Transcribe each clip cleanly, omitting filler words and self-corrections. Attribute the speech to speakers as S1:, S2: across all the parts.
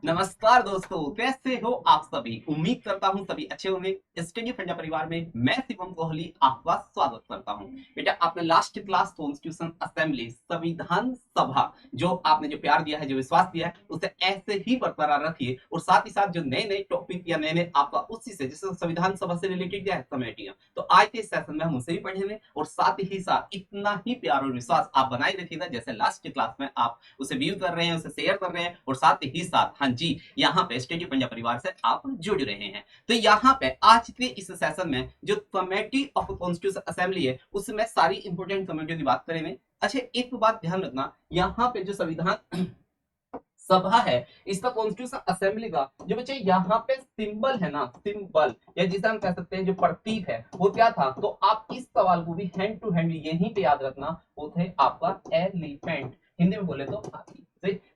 S1: नमस्कार दोस्तों, कैसे हो आप सभी। उम्मीद करता हूँ सभी अच्छे होंगे। स्टडी फंडा परिवार में मैं शिवम कोहली आपका स्वागत करता हूँ। बेटा, आपने लास्ट क्लास कॉन्स्टिट्यूशन असेंबली संविधान सभा जो आपने जो प्यार दिया है, जो विश्वास दिया है, उसे ऐसे ही बरकरार रखिए। और साथ ही साथ जो नए नए टॉपिक या नए नए आपका उसी से जैसे संविधान सभा से रिलेटेड क्या है कमेटियां, तो आज के सेशन में हम उसे भी पढ़ेंगे। और साथ ही साथ इतना ही प्यार और विश्वास आप बनाए रखिएगा जैसे लास्ट क्लास में आप उसे व्यू कर रहे हैं, उसे शेयर कर रहे हैं। और साथ ही साथ हाँ जी, यहाँ पे स्टडी पंजाब परिवार से आप जुड़ रहे हैं। तो यहाँ पे आज के इस सेशन में जो कमेटी ऑफ कॉन्स्टिट्यूशन असेंबली है उसमें सारी इंपोर्टेंट कमेटियों की बात करेंगे। अच्छा, एक बात ध्यान रखना, यहाँ पे जो संविधान सभा है, इसका कॉन्स्टिट्यूशन असेंबली का जो बच्चे यहाँ पे सिंबल है ना, सिंबल या जिसे हम कह सकते हैं जो प्रतीक है, वो क्या था। तो आप इस सवाल को भी हैंड टू हैंड यहीं पे याद रखना, वो थे आपका एलिफेंट, हिंदी में बोले तो हाथी।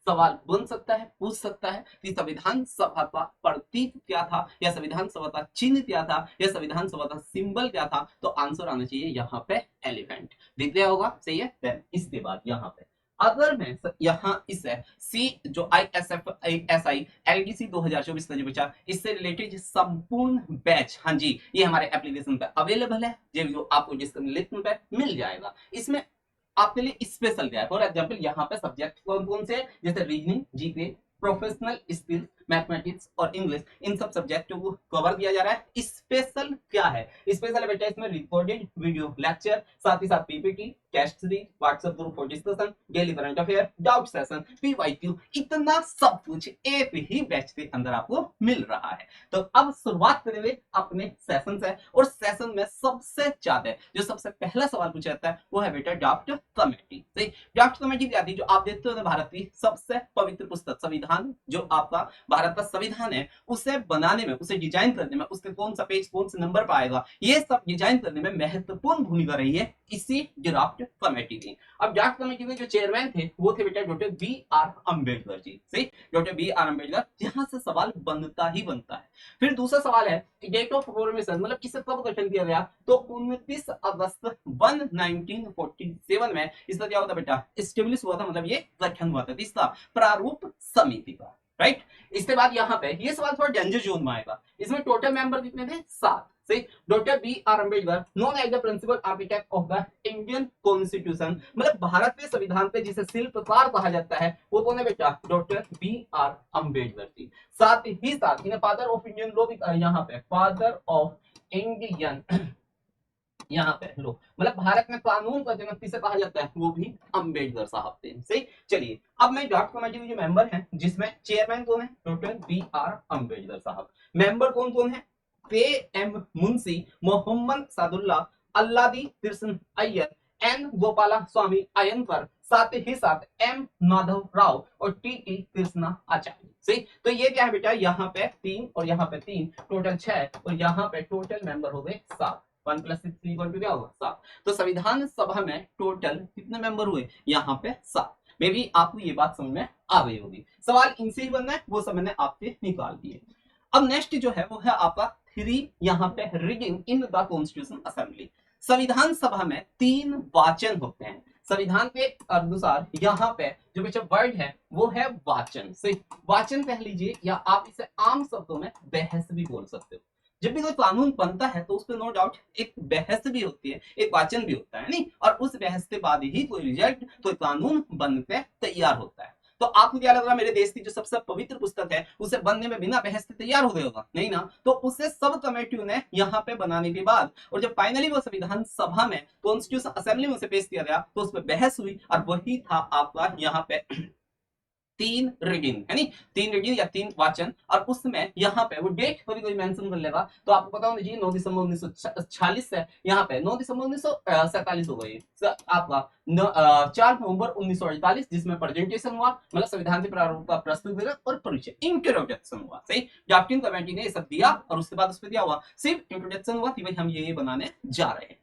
S1: सवाल बन सकता है, पूछ सकता है कि संविधान सभा का प्रतीक क्या था, या संविधान सभा का चिन्ह क्या था, या संविधान सभा का सिंबल क्या था। तो आंसर आना चाहिए यहाँ पे एलिफेंट। दिख गया होगा, सही है। Then इसके बाद यहाँ पे अगर मैं यहाँ इस सी जो ISFSI LDC 2024 का जो बचा, इससे रिलेटेड संपूर्ण बैच, हाँ जी, ये हमारे एप्लीकेशन पे अवेलेबल है, जो आपको डिस्क्रिप्शन लिंक पे मिल जाएगा। इसमें आपके लिए स्पेशल क्या है, फॉर एग्जाम्पल यहाँ पे सब्जेक्ट कौन कौन से, जैसे reasoning, GK, professional skills, mathematics और इंग्लिश, इन सब सब्जेक्टों को कवर किया जा रहा है। स्पेशल क्या है, स्पेशल है बेटा इसमें रिकॉर्डेड वीडियो लेक्चर, साथ ही साथ PPT, test series, WhatsApp group for discussion, daily current affair, doubt session, PYQ, इतना सब कुछ एक ही बैच के अंदर आपको मिल रहा है। तो अब शुरुआत करेंगे अपने सेशन से। और सेशन में सबसे ज्यादा जो सबसे पहला सवाल पूछा जाता है वो है बेटा ड्राफ्ट कमेटी। सही, ड्राफ्ट कमेटी क्या थी, जो आप देखते हो भारत की सबसे पवित्र पुस्तक संविधान, जो आपका भारत का संविधान है, उसे बनाने में, उसे डिजाइन करने में, उसके कौन सा पेज कौन सा नंबर पाएगा, ये सब डिजाइन करने में महत्वपूर्ण भूमिका रही है इसी ड्राफ्ट कमेटी की। अब ड्राफ्ट कमेटी के जो चेयरमैन थे वो थे बेटा डॉक्टर B.R. अम्बेडकर जी। सही, डॉक्टर B.R. अम्बेडकर। यहां से सवाल बनता ही बनता है। फिर दूसरा सवाल है डेट ऑफ फॉर्मेशन, मतलब किसे कब गठन किया गया, तो 29 अगस्त 1947 में इसका क्या होता बेटा, स्टेब्लिश हुआ था, मतलब ये गठन हुआ था इसका प्रारूप समिति का। राइट। इसके बाद यहाँ पे ये सवाल थोड़ा डेंजर जोन में आएगा। इसमें टोटल मेंबर कितने थे, 7। सही, doctor B.R. Ambedkar known as the principal architect of the Indian constitution, मतलब भारत के संविधान पे जिसे शिल्पकार कहा जाता है वो कौन है बेटा, डॉक्टर B.R. अम्बेडकर जी। साथ ही साथ इन्हें फादर ऑफ इंडियन लॉ भी, यहाँ पे फादर ऑफ इंडियन यहाँ पे लो, मतलब भारत में कानून का जनक किसे कहा जाता है, वो भी अम्बेडकर साहब थे। सही, चलिए अब मैं ड्राफ्ट कमेटी के जो मेंबर हैं, जिसमें चेयरमैन कौन है, डॉक्टर B.R. अम्बेडकर साहब। मेंबर कौन कौन है, K.M. मुंशी, मोहम्मद सादुल्ला, अल्लादी कृष्ण अय्यर, N. गोपाला स्वामी अयंकर, साथ ही साथ M. माधव राव और T.T. कृष्णा आचार्य। सही, तो ये क्या है बेटा, यहाँ पे 3 और यहाँ पे 3, टोटल 6, और यहाँ पे टोटल मेंबर हो गए 7। 1 + 6 = क्या होगा, 7। तो संविधान सभा में टोटल कितने मेंबर हुए, यहाँ पे 7। मे भी आपको ये बात समझ में आ गई होगी। सवाल इनसे ही बनना है, वो सब मैंने आपसे निकाल दिए। अब नेक्स्ट जो है वो है आपका 3, यहाँ पे reading in the constitution assembly. संविधान सभा में 3 वाचन होते हैं। संविधान के अनुसार यहाँ पे जो बच्चा वर्ड है वो है वाचन। सही, वाचन कह लीजिए, या आप इसे आम शब्दों में बहस भी बोल सकते हो। जब भी कोई कानून बनता है तो उस पर नो डाउट एक बहस भी होती है, एक वाचन भी होता है, नहीं, और उस बहस के बाद ही कोई रिजल्ट, कोई कानून बनकर तैयार होता है। तो आपको क्या लग रहा है, मेरे देश की जो सबसे पवित्र पुस्तक है उसे बनने में बिना बहस के तैयार हो गया होगा, नहीं ना। तो उसे सब कमेटियों ने यहाँ पे बनाने के बाद, और जब फाइनली वो संविधान सभा में कॉन्स्टिट्यूशन असेंबली में उसे पेश किया गया तो उस पर बहस हुई, और वही था आपका यहाँ पे 3 रीडिंग, है नहीं, 3 रीडिंग या 3 वाचन। और उसमें यहाँ पे वो डेट कभी कोई मेंशन कर लेगा, तो आपको पता होना चाहिए 9 दिसंबर 1946 से यहाँ पे 9 दिसंबर 1947 हो गई आपका 4 नवंबर 1948, जिसमें प्रेजेंटेशन हुआ, मतलब संविधान के प्रारूप का प्रस्तुतिकरण और परिचय, इंट्रोडक्शन हुआ। सही, ड्राफ्टिंग कमेटी ने ये सब दिया, और उसके बाद उस पर क्या हुआ, सिर्फ इंट्रोडक्शन हुआ कि भाई हम ये बनाने जा रहे हैं।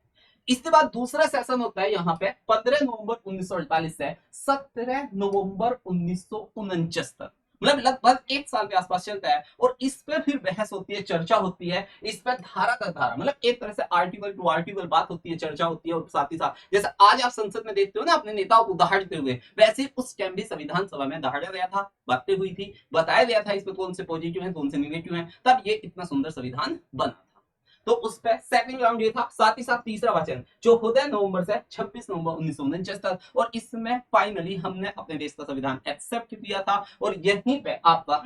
S1: इसके बाद दूसरा सेशन होता है यहाँ पे 15 नवंबर 1948 से 17 नवंबर 1949 तक, मतलब लगभग 1 साल के आसपास चलता है, और इस पर फिर बहस होती है, चर्चा होती है, इस पर धारा का धारा, मतलब एक तरह से आर्टिकल टू आर्टिकल बात होती है, चर्चा होती है, और साथ ही साथ जैसे आज आप संसद में देखते हो ना अपने नेताओं को दहाड़ते हुए, वैसे उस टाइम भी संविधान सभा में दहाड़ा गया था, बातें हुई थी, बताया गया था इसमें कौन से पॉजिटिव है कौन से निगेटिव है, तब ये इतना सुंदर संविधान बना। तो उस पर सेकंड राउंड ये था, साथ ही साथ तीसरा वाचन जो होता है नवंबर से 26 नवंबर 1949 तक, और इसमें फाइनली हमने अपने देश का संविधान एक्सेप्ट किया था, और यहीं पे आपका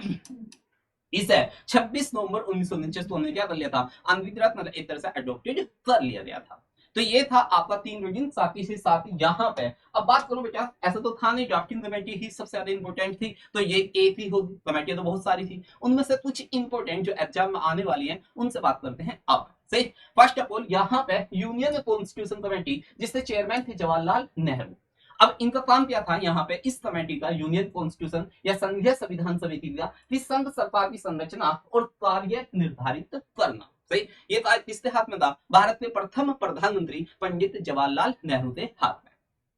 S1: इसे 26 नवंबर 1949 को हमने क्या कर लिया था, अनविकृत मतलब एक तरह से अडॉप्टेड कर लिया गया था। तो ये था आपका 3 रीडिंग, साथ ही से साथ यहाँ पे अब बात करो बेटा, ऐसा तो था नहीं ड्राफ्टिंग कमेटी ही सबसे ज्यादा इंपॉर्टेंट थी, तो ये एक ही होगी, कमेटियां तो बहुत सारी थी, उनमें से कुछ इंपॉर्टेंट जो एग्जाम में आने वाली है उनसे बात करते हैं अब सही। फर्स्ट ऑफ ऑल यहाँ पे यूनियन कॉन्स्टिट्यूशन कमेटी, जिससे चेयरमैन थे जवाहरलाल नेहरू। अब इनका काम क्या था, यहाँ पे इस कमेटी का यूनियन कॉन्स्टिट्यूशन या संघीय संविधान समिति का संघ सरकार की संरचना और कार्य निर्धारित करना सही। ये किसके हाथ में था, भारत के प्रथम प्रधानमंत्री पंडित जवाहरलाल नेहरू के हाथ में,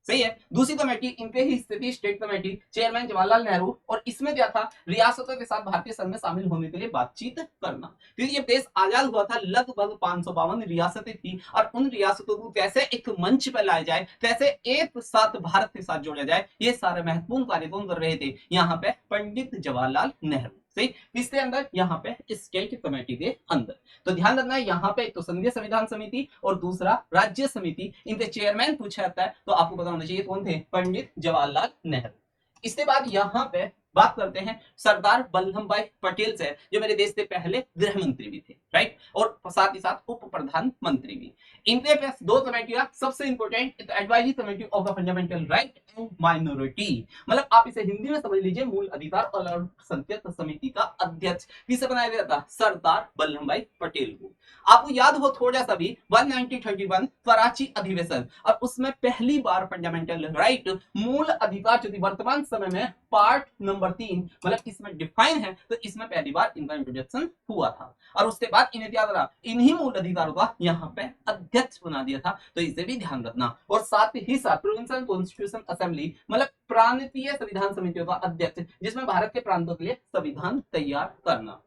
S1: सही है। दूसरी कमेटी इनके ही स्थिति state committee, chairman Jawaharlal Nehru, और इसमें क्या था, रियासतों के साथ भारतीय संघ में शामिल होने के लिए बातचीत करना, क्योंकि ये देश आजाद हुआ था लगभग 552 रियासतें थी, और उन रियासतों को कैसे एक मंच पर लाया जाए, कैसे एक साथ भारत के साथ जोड़ा जाए, ये सारे महत्वपूर्ण कार्य कौन कर रहे थे, यहाँ पे पंडित जवाहरलाल नेहरू सही। किसके अंदर, यहाँ पे स्टेट कमेटी के अंदर। तो ध्यान रखना है यहाँ पे तो संघीय संविधान समिति और दूसरा राज्य समिति, इनके चेयरमैन पूछा जाता है, तो आपको पता होना चाहिए कौन थे, पंडित जवाहरलाल नेहरू। इसके बाद यहाँ पे बात करते हैं सरदार वल्लभ भाई पटेल से, जो मेरे देश के पहले गृह मंत्री भी थे, राइट, और साथ ही साथ उप प्रधानमंत्री भी। इनके पास 2 कमेटियां, सबसे important advisory committee of the fundamental right and minority, मतलब आप इसे हिंदी में समझ लीजिए मूल अधिकार और अल्पसंख्यक समिति का अध्यक्ष किसे बनाया गया था, सरदार वल्लभ भाई पटेल को। आपको याद हो थोड़ा सा भी 1931 कराची अधिवेशन, और उसमें पहली बार फंडामेंटल राइट मूल अधिकार जो थी वर्तमान समय में पार्ट नंबर 3 मतलब इसमें डिफाइन है, तो इसमें पहली बार इनका इंट्रोडक्शन हुआ था, और उसके बाद इन्हें क्या करा, इन्हीं मूल अधिकारों का यहाँ पे अध्यक्ष बना दिया था, तो इसे भी ध्यान रखना। और साथ ही साथ प्रोविंशियल कॉन्स्टिट्यूशन असेंबली मतलब प्रांतीय संविधान समितियों का अध्यक्ष, जिसमें भारत के प्रांतों के लिए संविधान तैयार करना,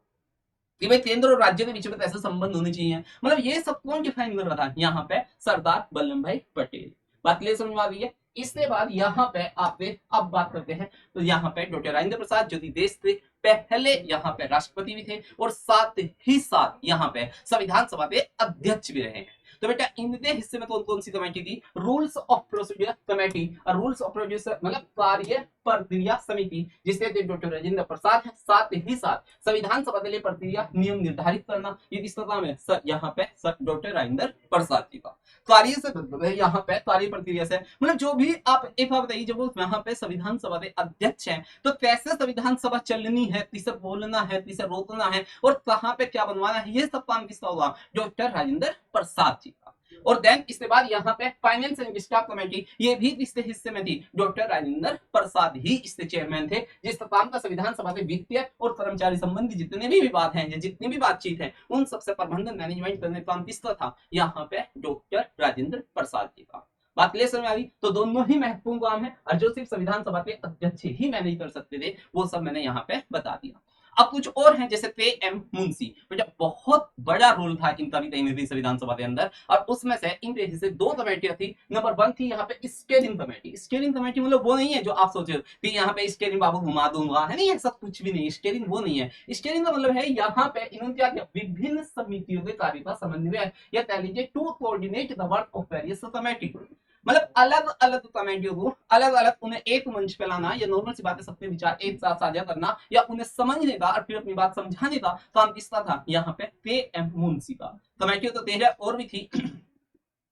S1: कि भाई केंद्र और राज्य के बीच में कैसे संबंध होने चाहिए, मतलब ये सब कौन डिफाइन कर रहा था, यहाँ पे सरदार वल्लभ भाई पटेल। बात क्लियर समझ में आ रही है। इसके बाद यहाँ पे आपसे अब बात करते हैं, तो यहाँ पे डॉक्टर राजेंद्र प्रसाद जो देश के पहले यहाँ पे राष्ट्रपति भी थे, और साथ ही साथ यहाँ पे संविधान सभा के अध्यक्ष भी रहे हैं। तो बेटा इनके हिस्से में कौन कौन सी कमेटी थी, रूल्स ऑफ प्रोसीजर कमेटी, और रूल्स ऑफ प्रोसीजर मतलब कार्य प्रक्रिया समिति, जिसके डॉक्टर राजेंद्र प्रसाद है, साथ ही साथ संविधान सभा के लिए प्रक्रिया नियम निर्धारित करना, ये किसका काम है, सर यहाँ पे सर डॉक्टर राजेंद्र प्रसाद जी का। कार्य से यहाँ पे कार्य प्रक्रिया से मतलब जो भी आप एक बात बताइए, जब वो यहाँ पे संविधान सभा के अध्यक्ष हैं, तो कैसे संविधान सभा चलनी है, किसे बोलना है, किसे रोकना है, और कहाँ पे क्या बनवाना है, ये सब काम किसका होगा, डॉक्टर राजेंद्र प्रसाद जी का। और देन इसके बाद यहाँ पे फाइनेंस एंड स्टाफ कमेटी, ये भी इसके हिस्से में थी, डॉक्टर राजेंद्र प्रसाद ही इसके चेयरमैन थे, जिस काम का संविधान सभा के वित्तीय और कर्मचारी संबंधी जितने भी विवाद हैं, जितनी भी बातचीत है, उन सबसे प्रबंधन मैनेजमेंट करने का काम किसका था, यहाँ पे डॉक्टर राजेंद्र प्रसाद जी का। बात क्लियर समझ आ रही। तो दोनों ही महत्वपूर्ण काम है, और जो सिर्फ संविधान सभा के अध्यक्ष ही मैनेज कर सकते थे, वो सब मैंने यहाँ पे बता दिया। अब कुछ और हैं, जैसे पे एम मुंशी, बेटा बहुत बड़ा रोल था इनका भी कहीं ना कहीं संविधान सभा के अंदर, और उसमें से इनके हिस्से 2 कमेटियां थी। नंबर 1 थी यहाँ पे स्टीयरिंग कमेटी। स्टीयरिंग कमेटी मतलब वो नहीं है जो आप सोचे कि यहाँ पे स्टीयरिंग बाबू घुमा दूंगा, है नहीं, ऐसा कुछ भी नहीं। स्टीयरिंग वो नहीं है। स्टीयरिंग का मतलब है यहाँ पे इन्होंने क्या किया, विभिन्न समितियों के कार्य का समन्वय या कह लीजिए to coordinate the work of various committee, मतलब अलग अलग कमेटियों को अलग अलग उन्हें एक मंच पे लाना, या नॉर्मल सी बातें सबके विचार एक साथ साझा करना, या उन्हें समझने का और फिर अपनी बात समझाने का काम किसका था, यहाँ पे पे एम मुंशी का। कमेटियों तो 13 और भी थी,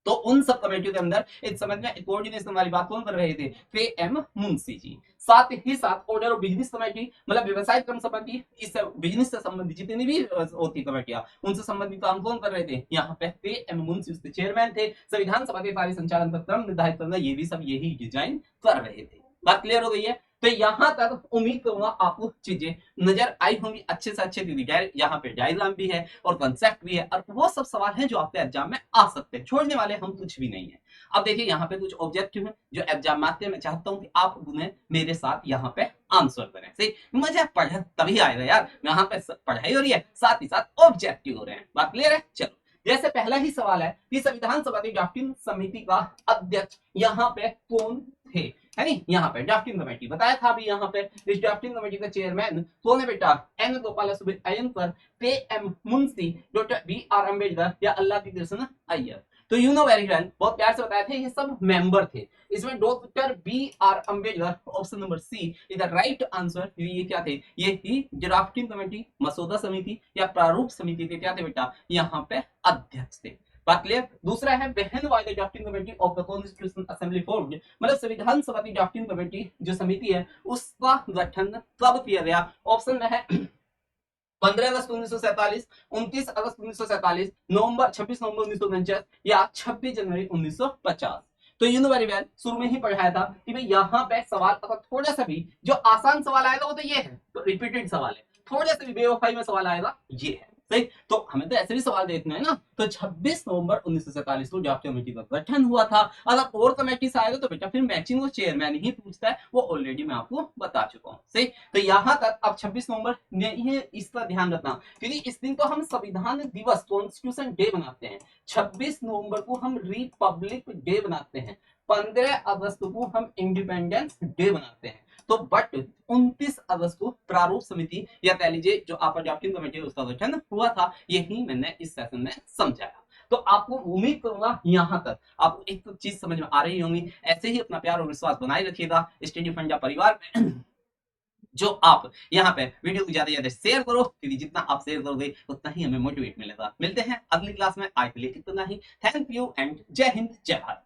S1: तो उन सब कमेटियों के अंदर एक समझ में कोऑर्डिनेशन वाली बात कौन कर रहे थे, पे एम मुंशी जी। साथ ही साथ ऑर्डर ऑफ बिजनेस कमेटी मतलब व्यवसाय क्रम संबंधी, इस बिजनेस से संबंधित जितनी भी होती कमेटियां, उनसे संबंधित काम कौन कर रहे थे, यहाँ पे एम मुंशी उसके चेयरमैन थे। संविधान सभा के कार्य संचालन का क्रम निर्धारित करना, ये भी सब यही डिजाइन कर रहे थे। बात क्लियर हो गई है। तो यहाँ तक उम्मीद करूंगा आपको चीजें नजर आई होंगी, अच्छे से अच्छे दीदी। यहाँ पे डायग्राम भी है और कंसेप्ट भी है, और वो सब सवाल है जो आपके एग्जाम में आ सकते हैं, छोड़ने वाले हम कुछ भी नहीं है। अब देखिए यहाँ पे कुछ ऑब्जेक्टिव है जो एग्जाम में आते हैं, मैं चाहता हूँ कि आप उन्हें मेरे साथ यहाँ पे आंसर करें। सही, मजा पढ़े तभी आएगा यार, यहाँ पे पढ़ाई हो रही है साथ ही साथ ऑब्जेक्टिव हो रहे हैं। बात क्लियर है? चलो, जैसे पहला ही सवाल है कि संविधान सभा की ड्राफ्टिंग समिति का अध्यक्ष यहाँ पे कौन थे, है नी? यहाँ पे ड्राफ्टिंग कमेटी बताया था अभी, यहाँ पे इस ड्राफ्टिंग कमेटी का चेयरमैन कौन है बेटा? एन गोपाल अयंकर, पे M Munshi, doctor B R Ambedkar या अल्लाह की कृष्ण अय्यर। तो यू नो वेरी वेल, बहुत प्यार से बताया थे, ये सब मेंबर थे। इसमें doctor B R Ambedkar, option number C is the right answer. ये क्या थे? ये ही ड्राफ्टिंग कमेटी, मसौदा समिति या प्रारूप समिति के क्या थे बेटा? यहाँ पे अध्यक्ष थे। बात क्लियर? दूसरा है बहन why the drafting committee of the constitution assembly formed, मतलब संविधान सभा की ड्राफ्टिंग कमेटी जो समिति है उसका गठन कब किया गया? ऑप्शन में है 15 अगस्त 1947, 29 अगस्त 1947, नवंबर 26 नवंबर 1949 या 26 जनवरी 1950। तो यू नो वेरी वेल, शुरू में ही पढ़ाया था कि भाई यहाँ पे सवाल अगर थोड़ा सा भी जो आसान सवाल आएगा वो तो ये है, तो रिपीटेड सवाल है, थोड़ा सा भी बेवफाई में सवाल आएगा ये है। सही, तो हमें तो ऐसे भी सवाल देखना है ना। तो 26 नवंबर 1947 को ड्राफ्टिंग कमेटी का गठन हुआ था। अगर और कमेटी से आएगा तो बेटा फिर मैचिंग वो चेयरमैन ही पूछता है, वो ऑलरेडी मैं आपको बता चुका हूँ। सही, तो यहाँ तक अब 26 नवंबर नहीं, इसका ध्यान रखना, क्योंकि इस दिन को हम संविधान दिवस कॉन्स्टिट्यूशन डे बनाते हैं। 26 नवंबर को हम रिपब्लिक डे बनाते हैं, 15 अगस्त को हम इंडिपेंडेंस डे बनाते हैं। तो बट 29 अगस्त को प्रारूप समिति या कह लीजिए जो आपका ड्राफ्टिंग कमेटी है उसका गठन हुआ था, यही मैंने इस सेशन में समझाया। तो आपको उम्मीद करूंगा यहाँ तक आपको एक तो चीज समझ में आ रही होंगी। ऐसे ही अपना प्यार और विश्वास बनाए रखिएगा स्टडी फंडा परिवार में। जो आप यहाँ पे वीडियो को ज्यादा से ज्यादा शेयर करो, क्योंकि जितना आप शेयर करोगे उतना ही हमें मोटिवेट मिलेगा। मिलते हैं अगली क्लास में, आज के लिए इतना ही। थैंक यू एंड जय हिंद, जय भारत।